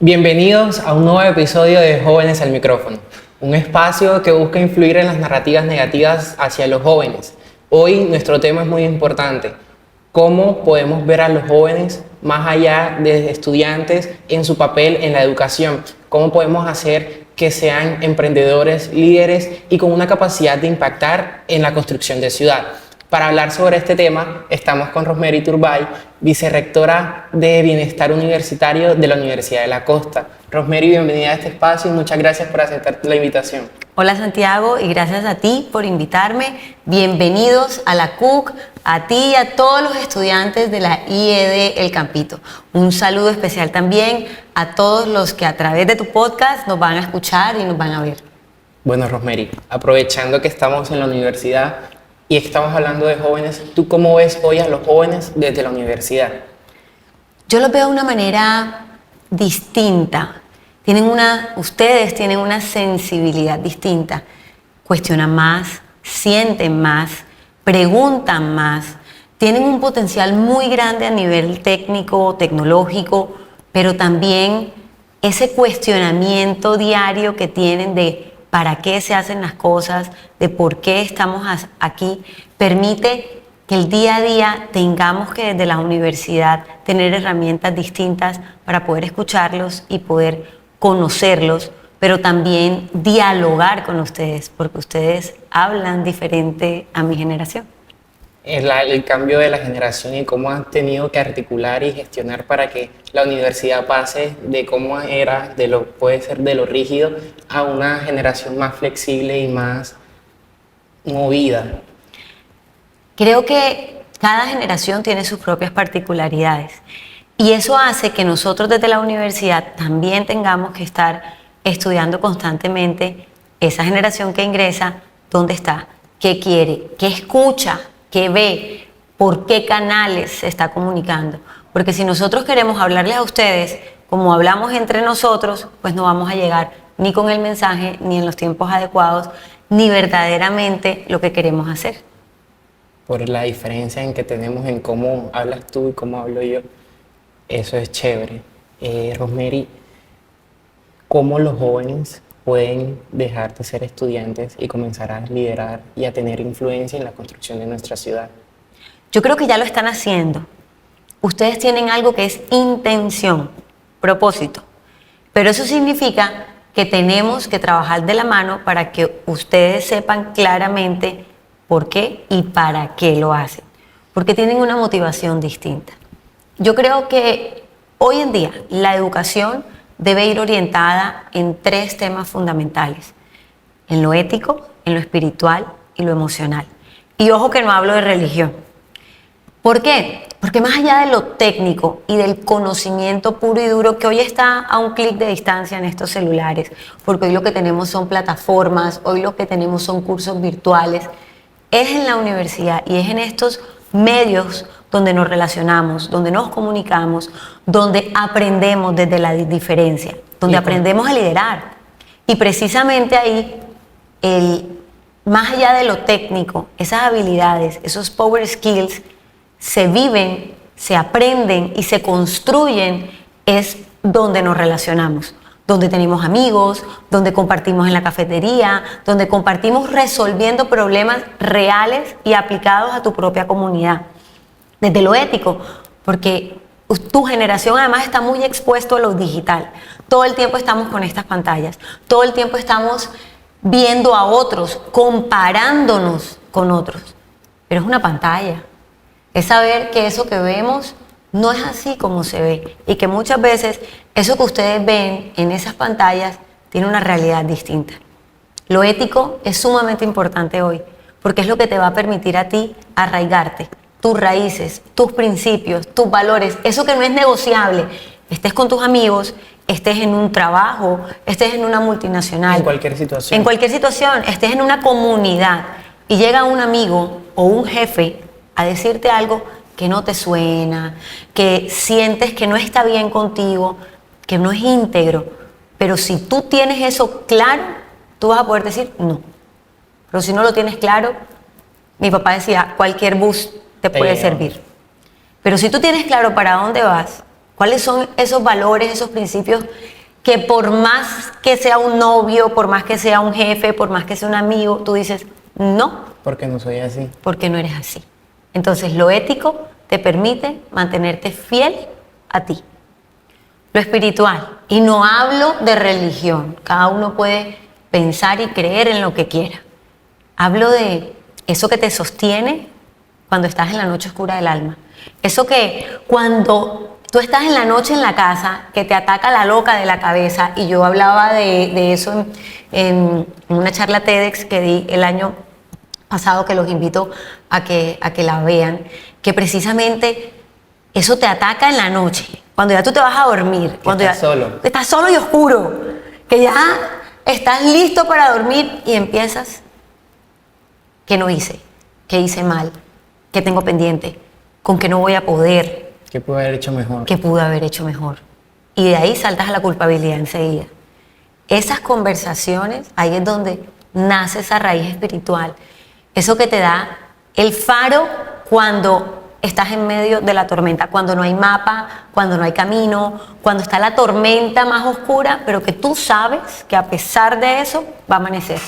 Bienvenidos a un nuevo episodio de Jóvenes al Micrófono, un espacio que busca influir en las narrativas negativas hacia los jóvenes. Hoy nuestro tema es muy importante: cómo podemos ver a los jóvenes más allá de estudiantes en su papel en la educación, cómo podemos hacer que sean emprendedores, líderes y con una capacidad de impactar en la construcción de ciudad. Para hablar sobre este tema, estamos con Rosemary Turbay, vicerrectora de Bienestar Universitario de la Universidad de la Costa. Rosemary, bienvenida a este espacio y muchas gracias por aceptar la invitación. Hola Santiago, y gracias a ti por invitarme. Bienvenidos a la CUC, a ti y a todos los estudiantes de la IED El Campito. Un saludo especial también a todos los que a través de tu podcast nos van a escuchar y nos van a ver. Bueno, Rosemary, aprovechando que estamos en la universidad y estamos hablando de jóvenes, ¿tú cómo ves hoy a los jóvenes desde la universidad? Yo los veo de una manera distinta. Ustedes tienen una sensibilidad distinta. Cuestionan más, sienten más, preguntan más. Tienen un potencial muy grande a nivel técnico, tecnológico, pero también ese cuestionamiento diario que tienen de para qué se hacen las cosas, de por qué estamos aquí, permite que el día a día tengamos que desde la universidad tener herramientas distintas para poder escucharlos y poder conocerlos, pero también dialogar con ustedes, porque ustedes hablan diferente a mi generación. El cambio de la generación y cómo han tenido que articular y gestionar para que la universidad pase de cómo era, puede ser de lo rígido, a una generación más flexible y más movida. Creo que cada generación tiene sus propias particularidades y eso hace que nosotros desde la universidad también tengamos que estar estudiando constantemente esa generación que ingresa, dónde está, qué quiere, qué escucha, qué ve, por qué canales se está comunicando. Porque si nosotros queremos hablarles a ustedes como hablamos entre nosotros, pues no vamos a llegar ni con el mensaje, ni en los tiempos adecuados, ni verdaderamente lo que queremos hacer. Por la diferencia en que tenemos en cómo hablas tú y cómo hablo yo, eso es chévere. Rosemary, ¿cómo los jóvenes pueden dejar de ser estudiantes y comenzar a liderar y a tener influencia en la construcción de nuestra ciudad? Yo creo que ya lo están haciendo. Ustedes tienen algo que es intención, propósito, pero eso significa que tenemos que trabajar de la mano para que ustedes sepan claramente por qué y para qué lo hacen, porque tienen una motivación distinta. Yo creo que hoy en día la educación debe ir orientada en 3 temas fundamentales: en lo ético, en lo espiritual y lo emocional. Y ojo que no hablo de religión. ¿Por qué? Porque más allá de lo técnico y del conocimiento puro y duro que hoy está a un clic de distancia en estos celulares, porque hoy lo que tenemos son plataformas, hoy lo que tenemos son cursos virtuales, es en la universidad y es en estos medios donde nos relacionamos, donde nos comunicamos, donde aprendemos desde la diferencia, donde aprendemos a liderar. Y precisamente ahí, más allá de lo técnico, esas habilidades, esos power skills, se viven, se aprenden y se construyen, es donde nos relacionamos, donde tenemos amigos, donde compartimos en la cafetería, donde compartimos resolviendo problemas reales y aplicados a tu propia comunidad. Desde lo ético, porque tu generación además está muy expuesto a lo digital. Todo el tiempo estamos con estas pantallas, todo el tiempo estamos viendo a otros, comparándonos con otros, pero es una pantalla. Es saber que eso que vemos no es así como se ve y que muchas veces eso que ustedes ven en esas pantallas tiene una realidad distinta. Lo ético es sumamente importante hoy porque es lo que te va a permitir a ti arraigarte, tus raíces, tus principios, tus valores, eso que no es negociable. Estés con tus amigos, estés en un trabajo, estés en una multinacional. En cualquier situación. En cualquier situación, estés en una comunidad y llega un amigo o un jefe a decirte algo que no te suena, que sientes que no está bien contigo, que no es íntegro. Pero si tú tienes eso claro, tú vas a poder decir no. Pero si no lo tienes claro, mi papá decía, cualquier bus te puede servir. Pero si tú tienes claro para dónde vas, ¿Cuáles son esos valores, esos principios que por más que sea un novio, por más que sea un jefe, por más que sea un amigo, tú dices, no, Porque no soy así. porque no eres así? Entonces, lo ético te permite mantenerte fiel a ti. Lo espiritual, y no hablo de religión, cada uno puede pensar y creer en lo que quiera. Hablo de eso que te sostiene cuando estás en la noche oscura del alma. Eso que cuando tú estás en la noche en la casa, que te ataca la loca de la cabeza, y yo hablaba de eso en una charla TEDx que di el año pasado, que los invito a que la vean, que precisamente eso te ataca en la noche, cuando ya tú te vas a dormir, cuando estás ya solo. estás solo y oscuro, que ya estás listo para dormir y empiezas, ¿qué no hice? ¿Qué hice mal? ¿Qué tengo pendiente? ¿Con qué no voy a poder? ¿Qué puedo haber hecho mejor? ¿Qué pude haber hecho mejor? Y de ahí saltas a la culpabilidad enseguida. Esas conversaciones, ahí es donde nace esa raíz espiritual. Eso que te da el faro cuando estás en medio de la tormenta, cuando no hay mapa, cuando no hay camino, cuando está la tormenta más oscura, pero que tú sabes que a pesar de eso va a amanecer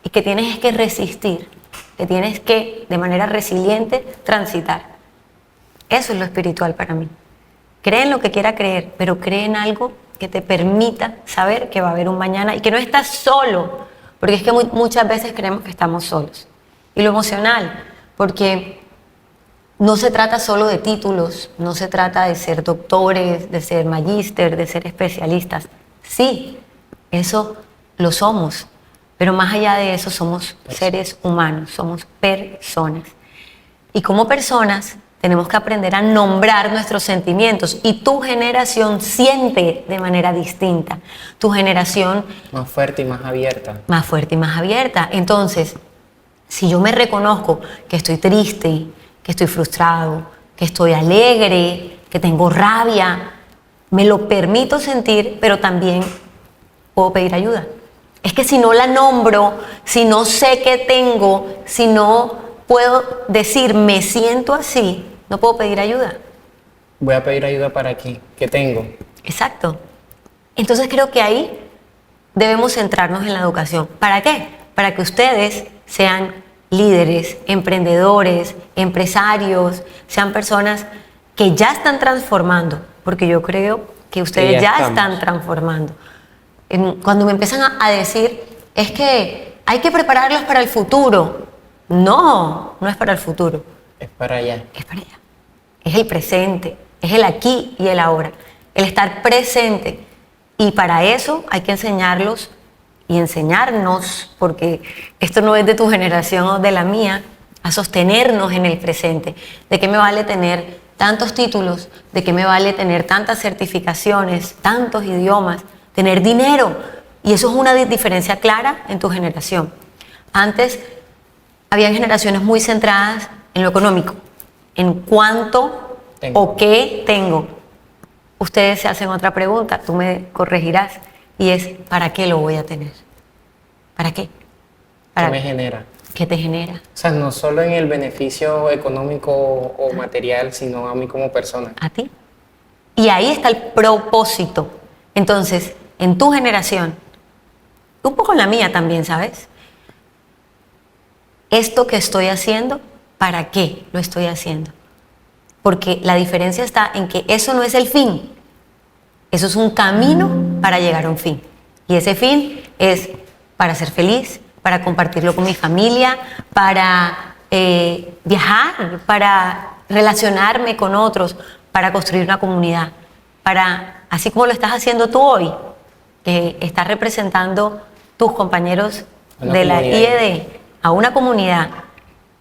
y que tienes que resistir, que tienes que de manera resiliente transitar. Eso es lo espiritual para mí. Cree en lo que quiera creer, pero cree en algo que te permita saber que va a haber un mañana y que no estás solo, porque es que muchas veces creemos que estamos solos. Y lo emocional, porque no se trata solo de títulos, no se trata de ser doctores, de ser magíster, de ser especialistas. Sí, eso lo somos, pero más allá de eso somos seres humanos, somos personas. Y como personas tenemos que aprender a nombrar nuestros sentimientos, y tu generación siente de manera distinta. Tu generación Más fuerte y más abierta. más fuerte y más abierta. Entonces, si yo me reconozco que estoy triste, que estoy frustrado, que estoy alegre, que tengo rabia, me lo permito sentir, pero también puedo pedir ayuda. Es que si no la nombro, si no sé qué tengo, si no puedo decir me siento así, no puedo pedir ayuda. Voy a pedir ayuda para aquí. ¿Qué tengo? Exacto. Entonces creo que ahí debemos centrarnos en la educación. ¿Para qué? Para que ustedes sean líderes, emprendedores, empresarios, sean personas que ya están transformando, porque yo creo que ustedes ya están transformando. Cuando me empiezan a decir, es que hay que prepararlos para el futuro. No, no es para el futuro. Es para allá. Es para allá. Es el presente, es el aquí y el ahora. El estar presente. Y para eso hay que enseñarlos y enseñarnos, porque esto no es de tu generación o de la mía, a sostenernos en el presente. ¿De qué me vale tener tantos títulos? ¿De qué me vale tener tantas certificaciones, tantos idiomas, tener dinero? Y eso es una diferencia clara en tu generación. Antes habían generaciones muy centradas en lo económico, en cuánto o qué tengo. Ustedes se hacen otra pregunta, tú me corregirás, y es, ¿para qué lo voy a tener? ¿Para qué? ¿Qué me genera? ¿Qué te genera? O sea, no solo en el beneficio económico o material, sino a mí como persona. A ti. Y ahí está el propósito. Entonces, en tu generación, un poco en la mía también, ¿sabes? Esto que estoy haciendo, ¿para qué lo estoy haciendo? Porque la diferencia está en que eso no es el fin. Eso es un camino para llegar a un fin. Y ese fin es para ser feliz, para compartirlo con mi familia, para viajar, para relacionarme con otros, para construir una comunidad, para, así como lo estás haciendo tú hoy, que estás representando tus compañeros de la IED a una comunidad,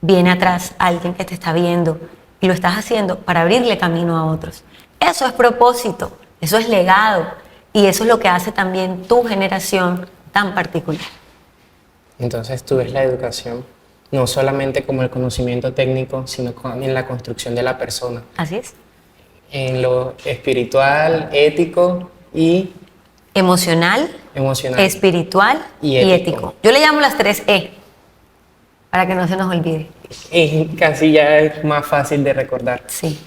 viene atrás alguien que te está viendo y lo estás haciendo para abrirle camino a otros. Eso es propósito, eso es legado, y eso es lo que hace también tu generación tan particular. Entonces tú ves la educación no solamente como el conocimiento técnico, sino en la construcción de la persona. Así es. En lo espiritual, ético y Emocional, espiritual y ético. Yo le llamo las 3 E, para que no se nos olvide. Y casi ya es más fácil de recordar. Sí.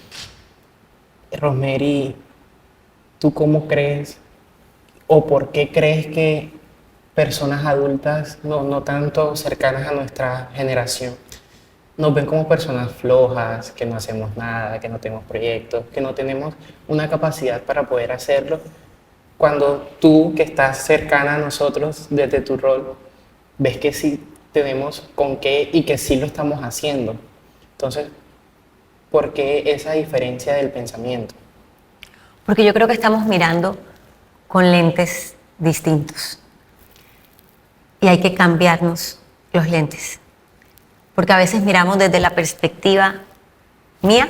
Rosemary, ¿tú cómo crees o por qué crees que personas adultas, no tanto cercanas a nuestra generación, nos ven como personas flojas, que no hacemos nada, que no tenemos proyectos, que no tenemos una capacidad para poder hacerlo, cuando tú, que estás cercana a nosotros desde tu rol, ves que sí tenemos con qué y que sí lo estamos haciendo? Entonces, ¿por qué esa diferencia del pensamiento? Porque yo creo que estamos mirando con lentes distintos y hay que cambiarnos los lentes. Porque a veces miramos desde la perspectiva mía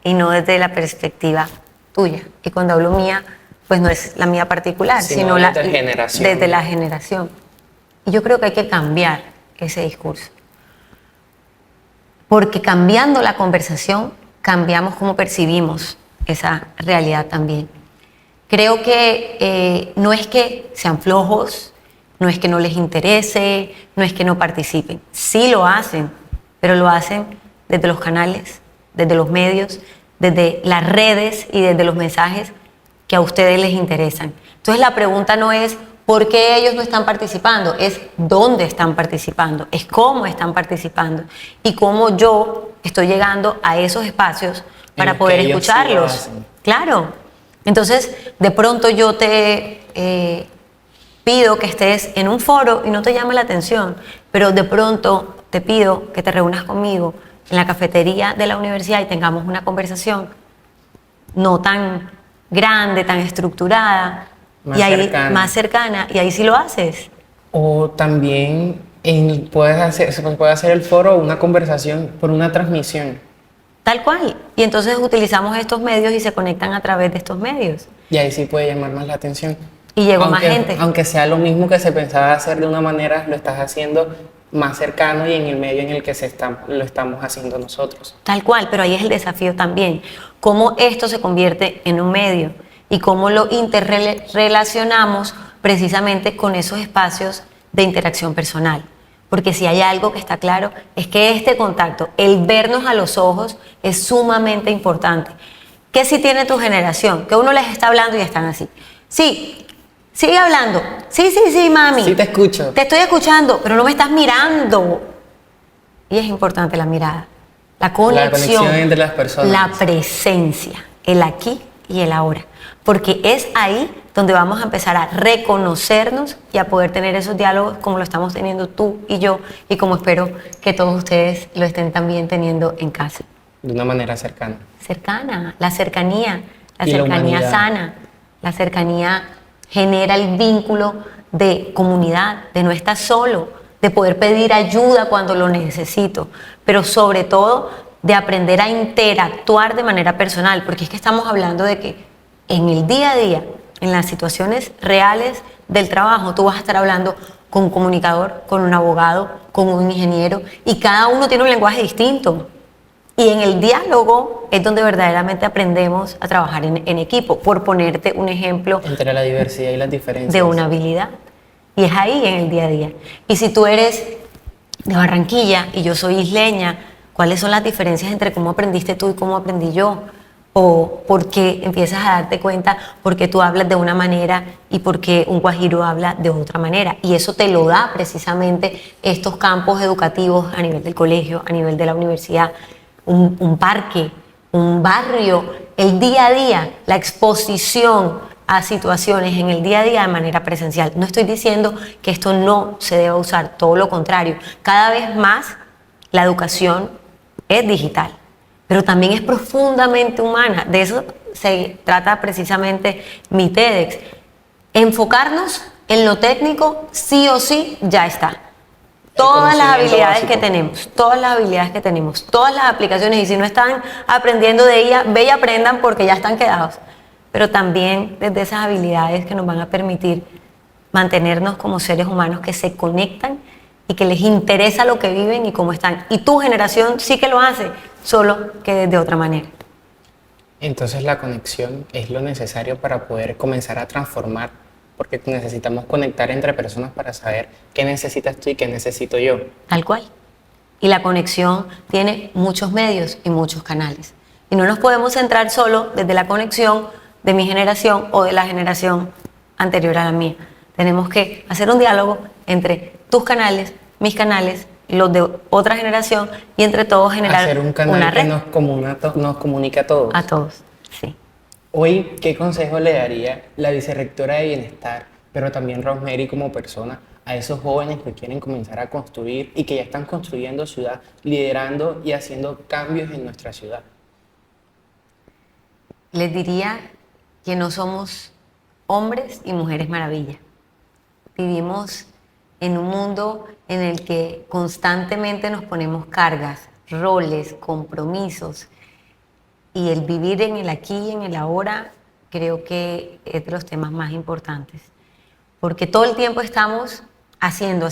y no desde la perspectiva tuya. Y cuando hablo mía, pues no es la mía particular, sino desde la generación. Y yo creo que hay que cambiar ese discurso. Porque cambiando la conversación, cambiamos cómo percibimos esa realidad también. Creo que no es que sean flojos, no es que no les interese, no es que no participen. Sí lo hacen, pero lo hacen desde los canales, desde los medios, desde las redes y desde los mensajes que a ustedes les interesan. Entonces la pregunta no es por qué ellos no están participando, es dónde están participando, es cómo están participando y cómo yo estoy llegando a esos espacios para poder escucharlos. Sí, claro. Entonces, de pronto yo te pido que estés en un foro y no te llame la atención, pero de pronto te pido que te reúnas conmigo en la cafetería de la universidad y tengamos una conversación no tan grande, tan estructurada, más cercana, y ahí sí lo haces. O también se puede hacer el foro o una conversación por una transmisión. Tal cual. Y entonces utilizamos estos medios y se conectan a través de estos medios. Y ahí sí puede llamar más la atención. Y llegó más gente. Aunque sea lo mismo que se pensaba hacer de una manera, lo estás haciendo más cercano y en el medio en el que lo estamos haciendo nosotros. Tal cual, pero ahí es el desafío también. Cómo esto se convierte en un medio y cómo lo interrelacionamos precisamente con esos espacios de interacción personal. Porque si hay algo que está claro, es que este contacto, el vernos a los ojos, es sumamente importante. ¿Qué si tiene tu generación? Que uno les está hablando y están así. Sí, sigue hablando. Sí, mami. Sí, te escucho. Te estoy escuchando, pero no me estás mirando. Y es importante la mirada, la conexión entre las personas. La presencia, el aquí y el ahora. Porque es ahí donde vamos a empezar a reconocernos y a poder tener esos diálogos como lo estamos teniendo tú y yo, y como espero que todos ustedes lo estén también teniendo en casa. De una manera cercana. Cercana, la cercanía sana, la cercanía genera el vínculo de comunidad, de no estar solo, de poder pedir ayuda cuando lo necesito, pero sobre todo de aprender a interactuar de manera personal, porque es que estamos hablando de que en el día a día, en las situaciones reales del trabajo, tú vas a estar hablando con un comunicador, con un abogado, con un ingeniero, y cada uno tiene un lenguaje distinto. Y en el diálogo es donde verdaderamente aprendemos a trabajar en equipo, por ponerte un ejemplo. Entre la diversidad y las diferencias. De una habilidad. Y es ahí en el día a día. Y si tú eres de Barranquilla y yo soy isleña, ¿cuáles son las diferencias entre cómo aprendiste tú y cómo aprendí yo? O por qué empiezas a darte cuenta por qué tú hablas de una manera y por qué un guajiro habla de otra manera. Y eso te lo da precisamente estos campos educativos a nivel del colegio, a nivel de la universidad, un parque, un barrio, el día a día, la exposición a situaciones en el día a día de manera presencial. No estoy diciendo que esto no se deba usar, todo lo contrario. Cada vez más la educación es digital, pero también es profundamente humana. De eso se trata precisamente mi TEDx. Enfocarnos en lo técnico, sí o sí, ya está. Todas las habilidades que tenemos, todas las aplicaciones, y si no están aprendiendo de ellas, ve y aprendan porque ya están quedados. Pero también desde esas habilidades que nos van a permitir mantenernos como seres humanos que se conectan y que les interesa lo que viven y cómo están. Y tu generación sí que lo hace, solo que de otra manera. Entonces la conexión es lo necesario para poder comenzar a transformar, porque necesitamos conectar entre personas para saber qué necesitas tú y qué necesito yo. Tal cual. Y la conexión tiene muchos medios y muchos canales. Y no nos podemos centrar solo desde la conexión de mi generación o de la generación anterior a la mía. Tenemos que hacer un diálogo entre tus canales, mis canales, los de otra generación y entre todos generar Hacer un canal una que red nos comunique a todos. a todos. Sí. Hoy, ¿qué consejo le daría la vicerrectora de Bienestar, pero también Rosemary como persona, a esos jóvenes que quieren comenzar a construir y que ya están construyendo ciudad, liderando y haciendo cambios en nuestra ciudad? Les diría que no somos hombres y mujeres maravilla. Vivimos en un mundo en el que constantemente nos ponemos cargas, roles, compromisos, y el vivir en el aquí y en el ahora creo que es de los temas más importantes. Porque todo el tiempo estamos haciendo,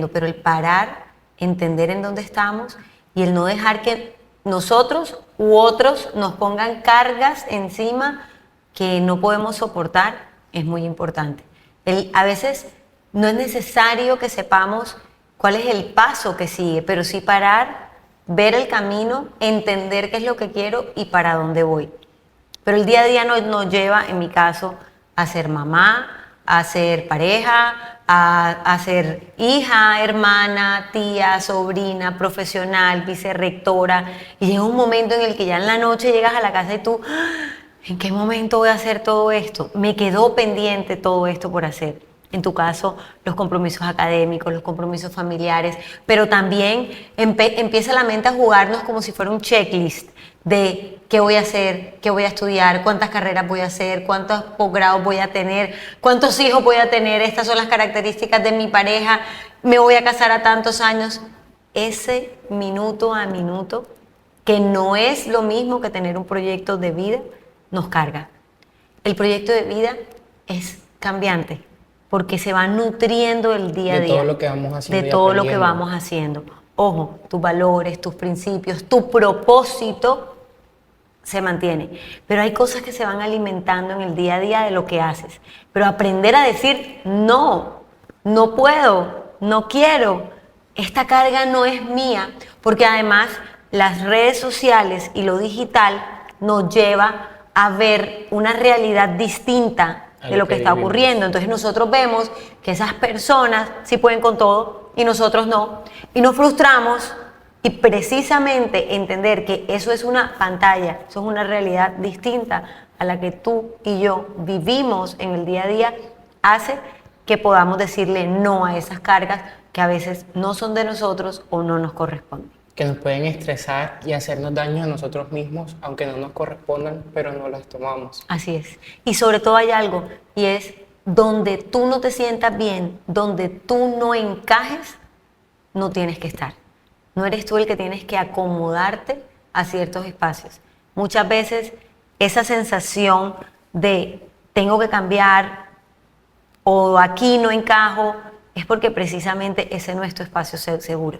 pero el parar, entender en dónde estamos y el no dejar que nosotros u otros nos pongan cargas encima que no podemos soportar es muy importante. A veces no es necesario que sepamos cuál es el paso que sigue, pero sí parar, ver el camino, entender qué es lo que quiero y para dónde voy. Pero el día a día nos lleva, en mi caso, a ser mamá, a ser pareja, a ser hija, hermana, tía, sobrina, profesional, vicerrectora. Y llega un momento en el que ya en la noche llegas a la casa y tú, ¿en qué momento voy a hacer todo esto? Me quedó pendiente todo esto por hacer. En tu caso, los compromisos académicos, los compromisos familiares, pero también empieza la mente a jugarnos como si fuera un checklist de qué voy a hacer, qué voy a estudiar, cuántas carreras voy a hacer, cuántos posgrados voy a tener, cuántos hijos voy a tener, estas son las características de mi pareja, me voy a casar a tantos años. Ese minuto a minuto, que no es lo mismo que tener un proyecto de vida, nos carga. El proyecto de vida es cambiante, porque se va nutriendo el día a día. De todo lo que vamos haciendo. De todo lo que vamos haciendo. Ojo, tus valores, tus principios, tu propósito se mantiene. Pero hay cosas que se van alimentando en el día a día de lo que haces. Pero aprender a decir, no, no puedo, no quiero, esta carga no es mía. Porque además las redes sociales y lo digital nos lleva a ver una realidad distinta de lo que está ocurriendo. Entonces nosotros vemos que esas personas sí pueden con todo y nosotros no. Y nos frustramos y precisamente entender que eso es una pantalla, eso es una realidad distinta a la que tú y yo vivimos en el día a día, hace que podamos decirle no a esas cargas que a veces no son de nosotros o no nos corresponden. Que nos pueden estresar y hacernos daño a nosotros mismos, aunque no nos correspondan, pero no las tomamos. Así es. Y sobre todo hay algo, y es donde tú no te sientas bien, donde tú no encajes, no tienes que estar. No eres tú el que tienes que acomodarte a ciertos espacios. Muchas veces esa sensación de tengo que cambiar o aquí no encajo es porque precisamente ese no es tu espacio seguro.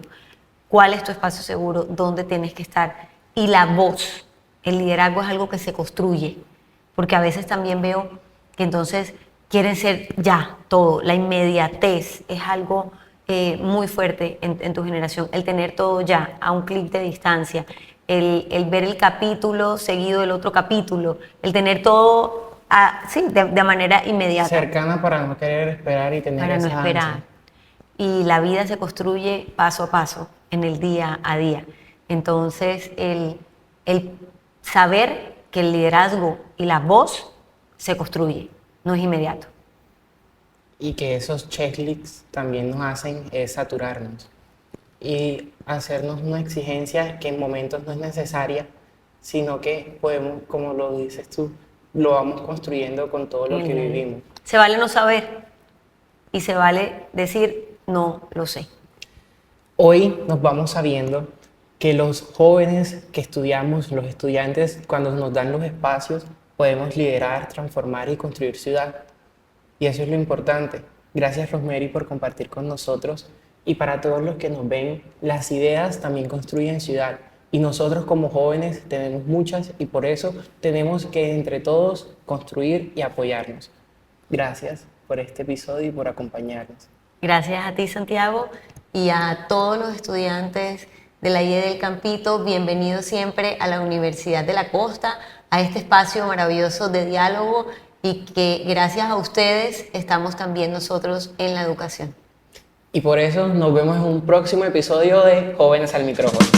¿Cuál es tu espacio seguro? ¿Dónde tienes que estar? Y la voz, el liderazgo es algo que se construye, porque a veces también veo que entonces quieren ser ya todo, la inmediatez es algo muy fuerte en tu generación, el tener todo ya, a un clic de distancia, el ver el capítulo seguido del otro capítulo, el tener todo de manera inmediata. Cercana para no querer esperar y tener para esa no esperar. ansia. Y la vida se construye paso a paso, en el día a día. Entonces, el saber que el liderazgo y la voz se construye, no es inmediato. Y que esos checklists también nos hacen saturarnos y hacernos una exigencia que en momentos no es necesaria, sino que podemos, como lo dices tú, lo vamos construyendo con todo lo que vivimos. Se vale no saber y se vale decir no lo sé. Hoy nos vamos sabiendo que los jóvenes que estudiamos, los estudiantes, cuando nos dan los espacios, podemos liderar, transformar y construir ciudad. Y eso es lo importante. Gracias, Rosemary, por compartir con nosotros. Y para todos los que nos ven, las ideas también construyen ciudad. Y nosotros como jóvenes tenemos muchas y por eso tenemos que entre todos construir y apoyarnos. Gracias por este episodio y por acompañarnos. Gracias a ti, Santiago, y a todos los estudiantes de la IE del Campito. Bienvenidos siempre a la Universidad de la Costa, a este espacio maravilloso de diálogo y que gracias a ustedes estamos también nosotros en la educación. Y por eso nos vemos en un próximo episodio de Jóvenes al Micrófono.